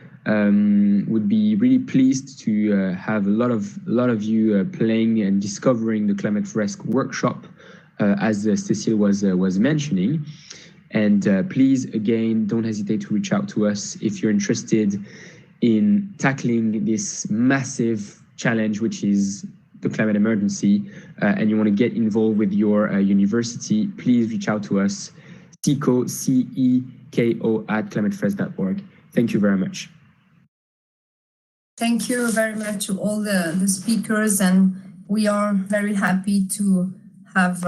A: Would be really pleased to have a lot of you playing and discovering the Climate Fresk workshop, as Cécile was mentioning. And please, again, don't hesitate to reach out to us if you're interested in tackling this massive challenge, which is the climate emergency, and you want to get involved with your university. Please reach out to us, CECO, CEKO @climatefresk.org. Thank you very much.
B: Thank you very much to all the speakers, and we are very happy to have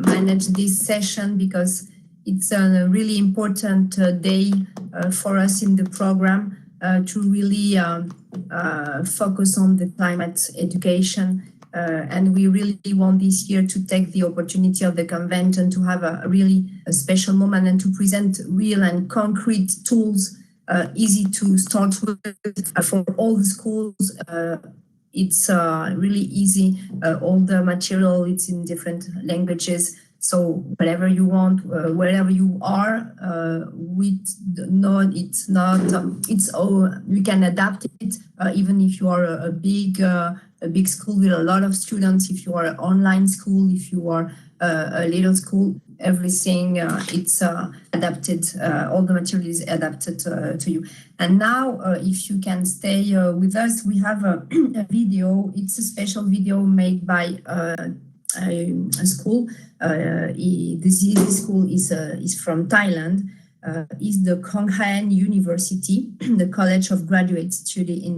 B: managed this session because it's a really important day for us in the program to really focus on the climate education. And we really want this year to take the opportunity of the convention to have a really special moment and to present real and concrete tools, easy to start with for all the schools. It's really easy. All the material, it's in different languages. So whatever you want, wherever you are, we know it's not. We can adapt it even if you are a big school with a lot of students. If you are an online school, if you are a little school, everything it's adapted. All the material is adapted to you. And now, if you can stay with us, we have a video. It's a special video made by a school. This school is from Thailand. Is the Quinten University, the College of Graduate Study in